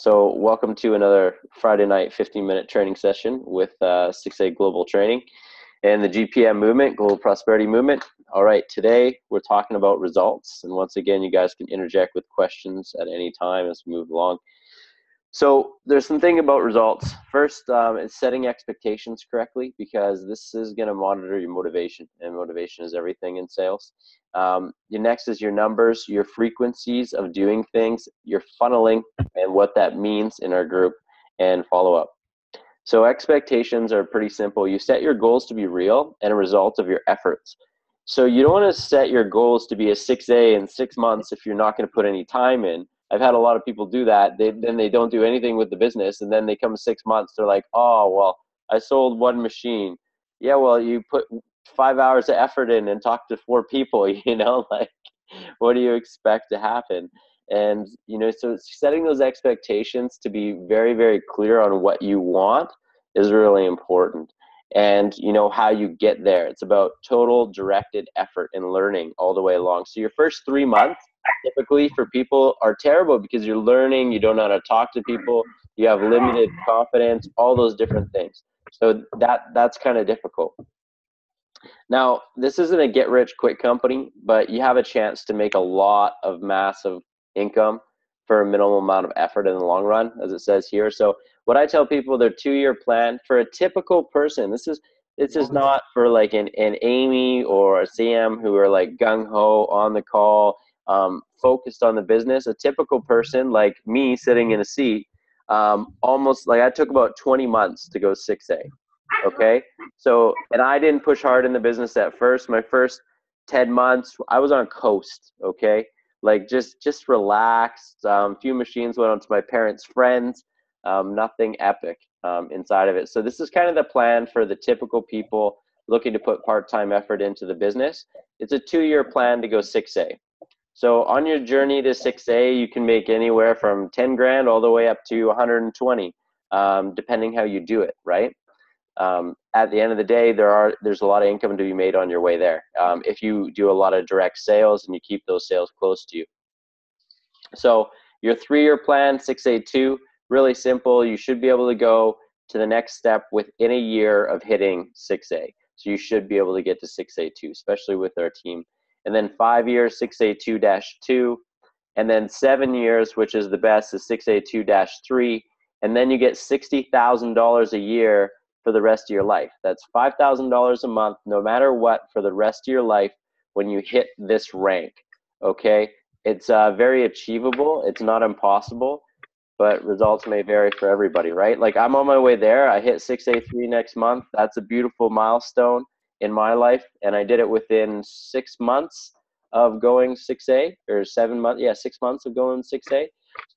So welcome to another Friday night 15-minute training session with 6A Global Training and the GPM movement, Global Prosperity Movement. All right, today we're talking about results. And once again, you guys can interject with questions at any time as we move along. So there's something about results. First, it's setting expectations correctly, because this is going to monitor your motivation, and motivation is everything in sales. Your next is your numbers, your frequencies of doing things, your funneling, and what that means in our group, and follow up. So expectations are pretty simple. You set your goals to be real and a result of your efforts. So you don't want to set your goals to be a 6A in 6 months if you're not going to put any time in. I've had a lot of people do that. Then they don't do anything with the business, and then they come 6 months. They're like, oh, well, I sold one machine. Yeah, well, you put 5 hours of effort in and talked to 4 people, like, what do you expect to happen? And, so setting those expectations to be very, very clear on what you want is really important. And, how you get there. It's about total directed effort and learning all the way along. So your first 3 months, typically for people, are terrible because you're learning, you don't know how to talk to people, you have limited confidence, all those different things. So that's kind of difficult. Now, this isn't a get-rich-quick company, but you have a chance to make a lot of massive income for a minimal amount of effort in the long run, as it says here. So what I tell people, their 2-year plan for a typical person, this is not for like an Amy or a Sam who are like gung-ho on the call, focused on the business. A typical person like me sitting in a seat, almost like I took about 20 months to go 6A. Okay. So, and I didn't push hard in the business at first. My first 10 months, I was on coast. Okay. Like just relaxed. Few machines went on to my parents' friends. Nothing epic inside of it. So this is kind of the plan for the typical people looking to put part-time effort into the business. It's a 2-year plan to go 6A. So on your journey to 6A, you can make anywhere from 10 grand all the way up to 120, depending how you do it, right? At the end of the day, there's a lot of income to be made on your way there, if you do a lot of direct sales and you keep those sales close to you. So your 3-year plan, 6A2, really simple. You should be able to go to the next step within a year of hitting 6A. So you should be able to get to 6A2, especially with our team. And then 5 years, 6A2-2, and then 7 years, which is the best, is 6A2-3, and then you get $60,000 a year for the rest of your life. That's $5,000 a month, no matter what, for the rest of your life when you hit this rank, okay? It's very achievable. It's not impossible, but results may vary for everybody, right? Like, I'm on my way there. I hit 6A3 next month. That's a beautiful milestone in my life, and I did it within 6 months of going 6A, or 7 months. Yeah, 6 months of going 6A.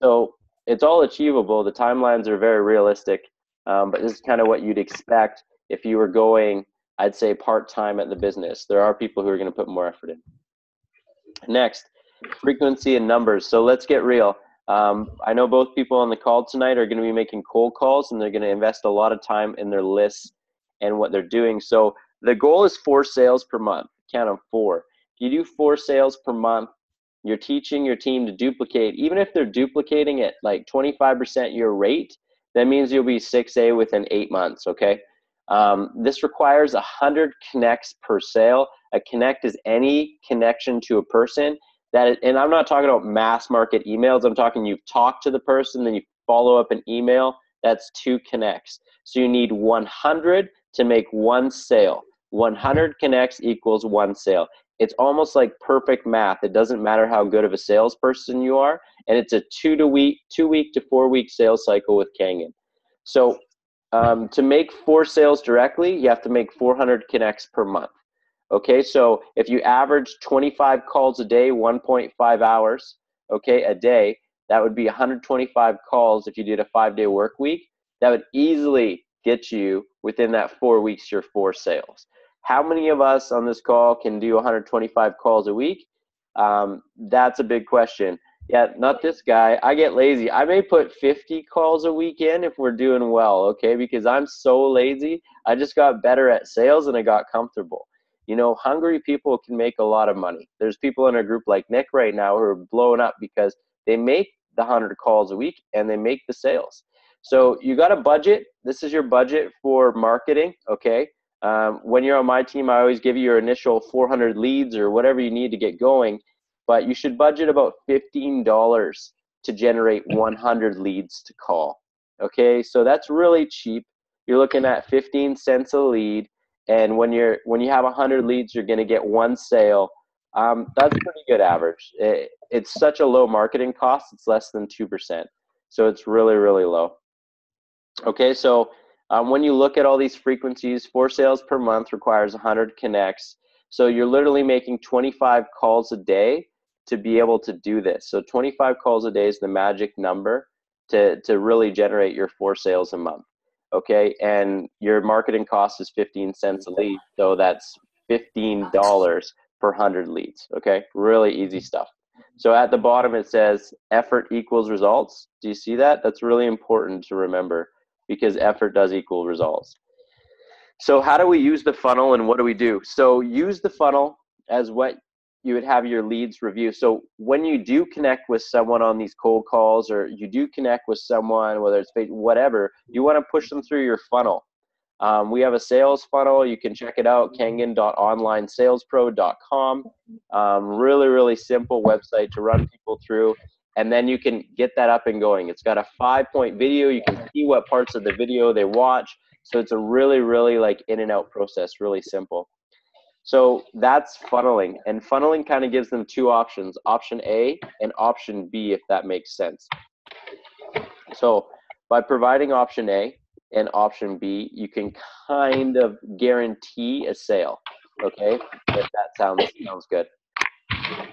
So it's all achievable. The timelines are very realistic. But this is kind of what you'd expect if you were going, I'd say, part-time at the business. There are people who are going to put more effort in. Next, frequency and numbers. So let's get real. I know both people on the call tonight are going to be making cold calls, and they're going to invest a lot of time in their lists and what they're doing. So the goal is 4 sales per month. Count them 4. If you do 4 sales per month, you're teaching your team to duplicate. Even if they're duplicating at like 25% your rate, that means you'll be 6A within 8 months, okay? This requires 100 connects per sale. A connect is any connection to a person. And I'm not talking about mass market emails. I'm talking you've talked to the person, then you follow up an email. That's 2 connects. So you need 100 to make 1 sale. 100 connects equals 1 sale. It's almost like perfect math. It doesn't matter how good of a salesperson you are. And it's a 2 week to 4 week sales cycle with Kangen. So to make 4 sales directly, you have to make 400 connects per month. Okay, so if you average 25 calls a day, 1.5 hours, okay, a day, that would be 125 calls if you did a 5-day work week. That would easily get you within that 4 weeks your 4 sales. How many of us on this call can do 125 calls a week? That's a big question. Yeah, not this guy. I get lazy. I may put 50 calls a week in if we're doing well, okay, because I'm so lazy. I just got better at sales and I got comfortable. Hungry people can make a lot of money. There's people in our group like Nick right now who are blowing up because they make the 100 calls a week and they make the sales. So you got a budget. This is your budget for marketing, okay? When you're on my team, I always give you your initial 400 leads or whatever you need to get going, but you should budget about $15 to generate 100 leads to call, okay? So that's really cheap. You're looking at 15 cents a lead, and when you have 100 leads, you're going to get one sale. That's pretty good average. It's such a low marketing cost. It's less than 2%. So it's really, really low. Okay, so when you look at all these frequencies, 4 sales per month requires 100 connects. So you're literally making 25 calls a day to be able to do this. So 25 calls a day is the magic number to really generate your 4 sales a month. Okay, and your marketing cost is 15 cents a lead. So that's $15 per 100 leads. Okay, really easy stuff. So at the bottom it says effort equals results. Do you see that? That's really important to remember, because effort does equal results. So how do we use the funnel and what do we do? So use the funnel as what you would have your leads review. So when you do connect with someone on these cold calls, or you do connect with someone, whether it's whatever, you want to push them through your funnel. We have a sales funnel. You can check it out, kangan.onlinesalespro.com. Really, really simple website to run people through. And then you can get that up and going. It's got a 5-point video. You can see what parts of the video they watch. So it's a really, really like in and out process, really simple. So that's funneling. And funneling kind of gives them 2 options, option A and option B, if that makes sense. So by providing option A and option B, you can kind of guarantee a sale, okay? If that sounds good.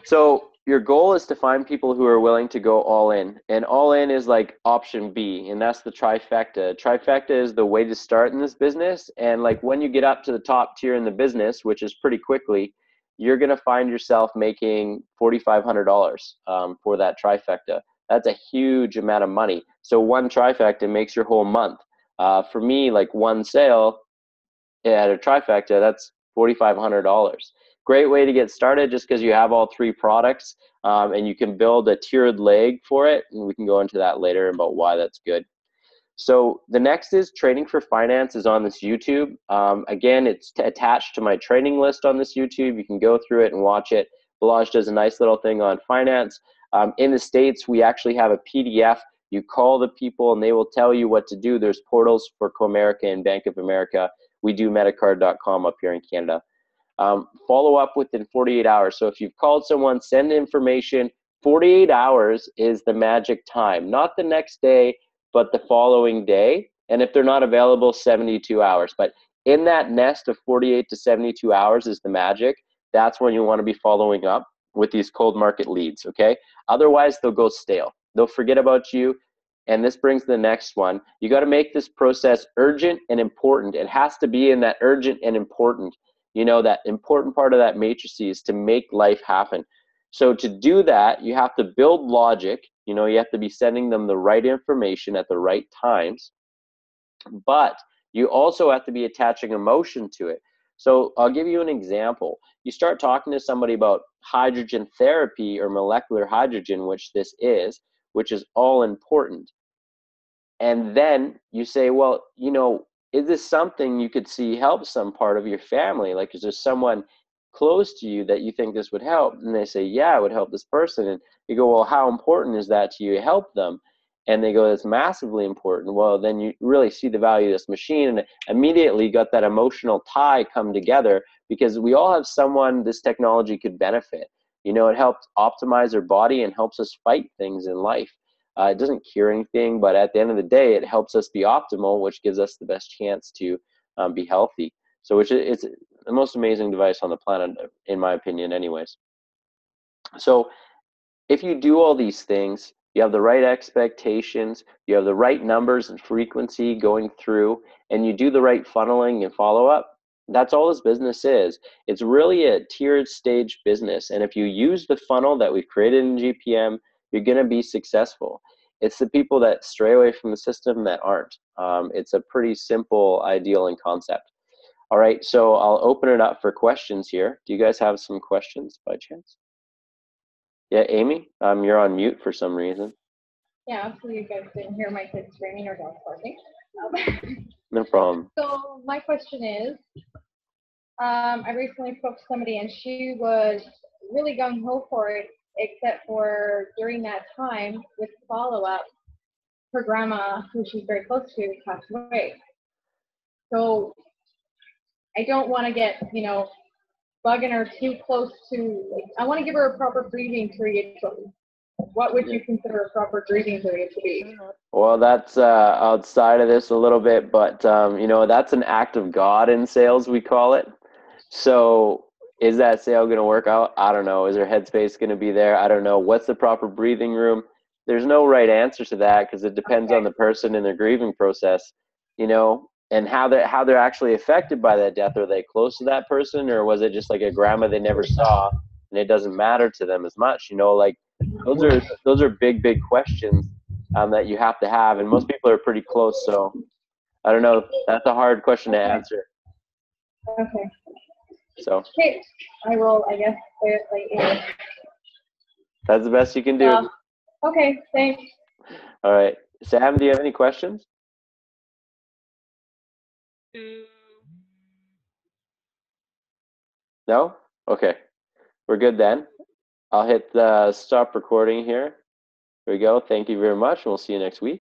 So your goal is to find people who are willing to go all in, and all in is like option B, and that's the trifecta. Trifecta is the way to start in this business, and like when you get up to the top tier in the business, which is pretty quickly, you're gonna find yourself making $4,500 for that trifecta. That's a huge amount of money. So one trifecta makes your whole month. For me, like one sale at a trifecta, that's $4,500. Great way to get started, just because you have all 3 products, and you can build a tiered leg for it, and we can go into that later about why that's good. So the next is Training for Finance is on this YouTube. Again, it's attached to my training list on this YouTube. You can go through it and watch it. Balazs does a nice little thing on finance. In the States, we actually have a PDF. You call the people and they will tell you what to do. There's portals for Comerica and Bank of America. We do Medicard.com up here in Canada. Follow up within 48 hours. So if you've called someone, send information. 48 hours is the magic time, not the next day, but the following day. And if they're not available, 72 hours. But in that nest of 48 to 72 hours is the magic. That's when you want to be following up with these cold market leads, okay? Otherwise, they'll go stale. They'll forget about you. And this brings the next one. You got to make this process urgent and important. It has to be in that urgent and important. You know, that important part of that matrices to make life happen. So to do that, you have to build logic. You know, you have to be sending them the right information at the right times. But you also have to be attaching emotion to it. So I'll give you an example. You start talking to somebody about hydrogen therapy or molecular hydrogen, which this is, which is all important. And then you say, well, you know, is this something you could see help some part of your family? Like, is there someone close to you that you think this would help? And they say, yeah, it would help this person. And you go, well, how important is that to you? Help them. And they go, it's massively important. Well, then you really see the value of this machine, and immediately got that emotional tie come together, because we all have someone this technology could benefit. You know, it helps optimize our body and helps us fight things in life. It doesn't cure anything, but at the end of the day, it helps us be optimal, which gives us the best chance to be healthy. So it's the most amazing device on the planet, in my opinion, anyways. So if you do all these things, you have the right expectations, you have the right numbers and frequency going through, and you do the right funneling and follow-up, that's all this business is. It's really a tiered stage business. And if you use the funnel that we've created in GPM, you're going to be successful. It's the people that stray away from the system that aren't. It's a pretty simple ideal and concept. All right, so I'll open it up for questions here. Do you guys have some questions by chance? Yeah, Amy, you're on mute for some reason. Yeah, so you guys didn't hear my kids screaming or dogs barking. No problem. So my question is, I recently spoke to somebody and she was really gung ho for it, except for during that time with follow up, her grandma, who she's very close to, passed away. So I don't want to get, bugging her too close to, like, I want to give her a proper breathing period. So what would you consider a proper breathing period to be? Well, that's outside of this a little bit, but that's an act of God in sales, we call it. So is that sale going to work out? I don't know. Is her headspace going to be there? I don't know. What's the proper breathing room? There's no right answer to that because it depends on the person and their grieving process, and how they're actually affected by that death. Are they close to that person, or was it just like a grandma they never saw and it doesn't matter to them as much? Like those are big questions that you have to have, and most people are pretty close. So I don't know. That's a hard question to answer. Okay. So. Okay, I will, I guess, play it like ear. That's the best you can do. Okay, thanks. All right. Sam, do you have any questions? No? Okay. We're good then. I'll hit the stop recording here. There we go. Thank you very much, and we'll see you next week.